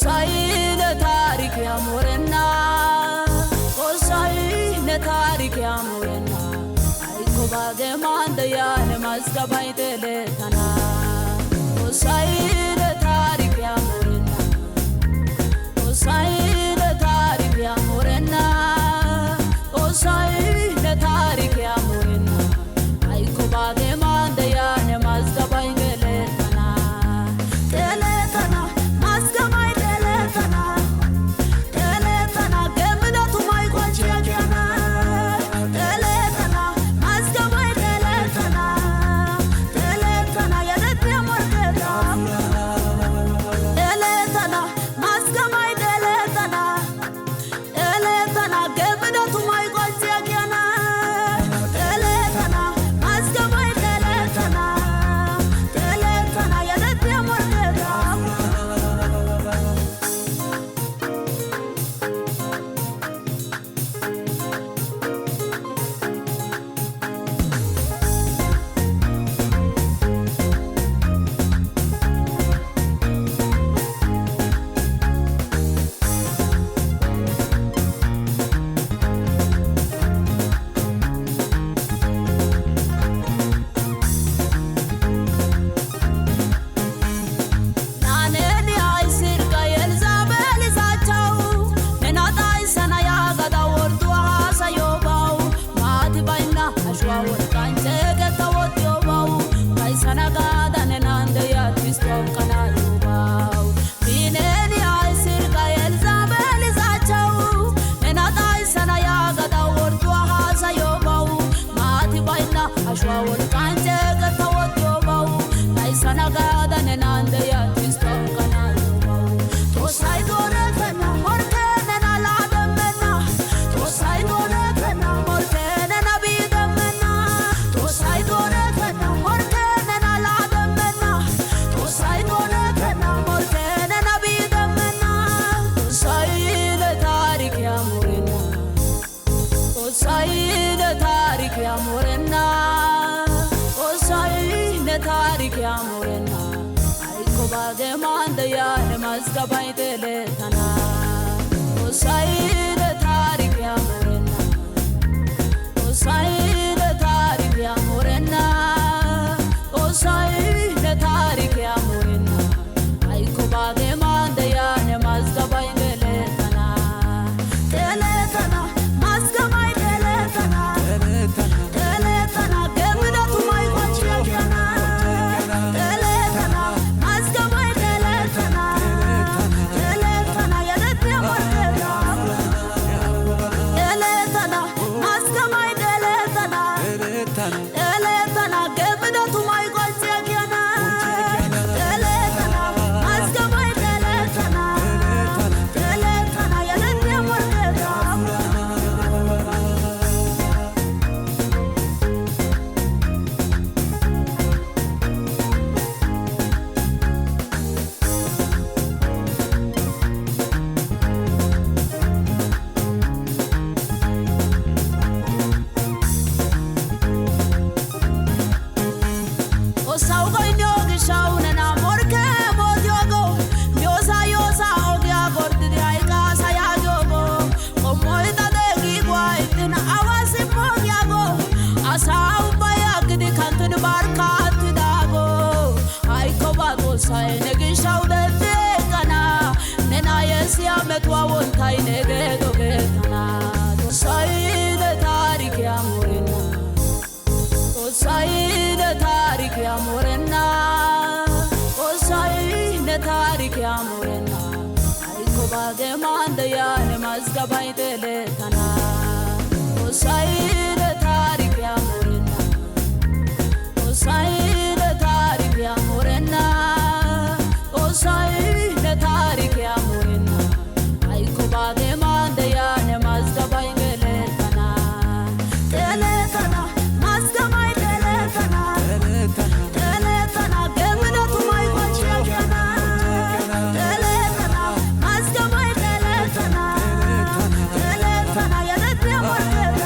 ሆሳዕና ታሪክ ያሞረና ሆሳዕና ታሪክ ያሞረና አይኮባገ ማንደያን ማስገባይ ተለተና ሆሳዕና ታሪክ ያሞረና ሆሳዕና ታሪክ ያሞረና ሆሳዕና ታሪክ ያሞረና አይኮባገ ማንደያን ማስገባይ ተለተና ተለተና ማስገባይ ተለተና ተለተና ገምዳቱ ማይቆጭ ያገና ተለተና ማስገባይ ተለተና ተለተና የደት ያሞርገዳ ተለተና ማስገባይ ተለተና ተለተና ገምዳቱ ማይቆጭ ያገና ተለተና ማስገባይ ተለተና ተለተና የደት ያሞርገዳ ናኔኒ አይስርጋ የልዛቤል ይዛቸው ነናጣይ ሰና ያገዳ ወርዱ ሀሳዮባው ማቲ ባይና አሸዋ ወርቃንቼ ገተወትዮባው ካይሰና ጋዳ ነናንደ ያትስቶው ቀናሉባው ቢኔኒ አይስርጋ የልዛቤል ይዛቸው ነናጣይ ሰና ያገዳ ወርዱ ሀሳዮባው ማቲ ባይና አሸዋ ወርቃንቼ ገተወትዮባው ካይሰና ጋዳ ነናንደ ያትስቶው ቀናሉባው ቶሳይ ዶረተና ሞርከነና ላደመና ቶሳይ ዶረተና ሞርከነና ቢደመና ቶሳይ ዶረተና ሞርከነና ላደመና ቶሳይ ዶረተና ሞርከነና ቢደመና ሆሳዕና ታሪክ ያሞረና ሆሳዕና ታሪክ ያሞረና ሆሳዕና ታሪክ ያሞረና አይኮባገ ማንደያን ማስገባይ ተለተና ሆሳዕና ታሪክ ያሞረና ሆሳዕና ታሪክ ያሞረና ሆሳዕና ታሪክ ያሞረና አይኮባገ ማንደያን ማስገባይ ተለተና ተለተና ማስገባይ ተለተና ተለተና ገምዳቱ ማይቆጭ ያገና ተለተና ማስገባይ ተለተና ተለተና የደት ያሞርገዳ ተለተና ማስገባይ ተለተና ተለተና ገምዳቱ ማይቆጭ ያገና ተለተና ማስገባይ ተለተና ተለተና የደት ያሞርገዳ Osaw goynyo gishaw nena morke modyogo yosa yosa ogya gordidi ayka sayagogo omoyta degi gwaitina awasi mogyago asaw bayagdi kantin barkat dago ayko bago say negishaw dedekana nena yesi ametwa wontay nege dogetana Hosaዕna ታሪክ ያሞረና ሆሳዕና ታሪክ ያሞረና ሆሳዕና ታሪክ ያሞረና አይኮባገ ማንደያን ማስገባይ ተለተና ሆሳዕና ታሪክ ያሞረና ሆሳዕና ታሪክ ያሞረና ሆሳዕና ታሪክ ያሞረና አይኮባገ ማንደያን ማስገባይ ተለተና ተለተና ማስገባይ ተለተና ተለተና ገምዳቱ ማይቆጭ ያገና ተለተና ማስገባይ ተለተና ተለተና የደት ያሞርገዳ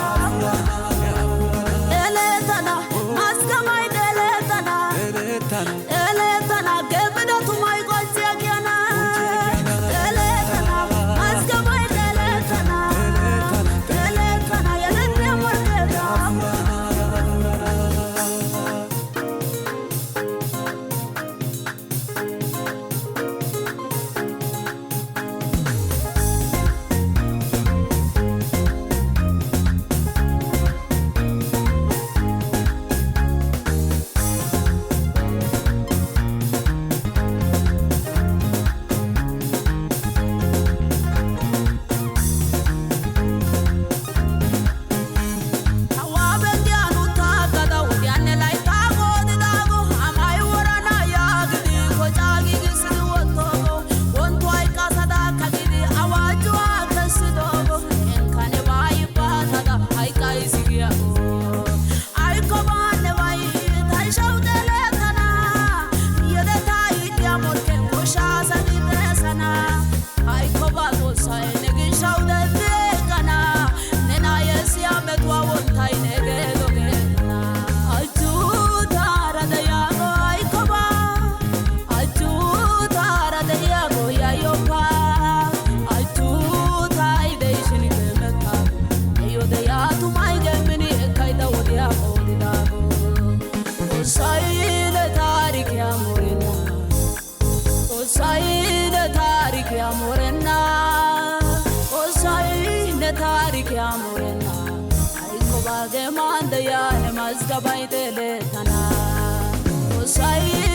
mazgabay teletana Osai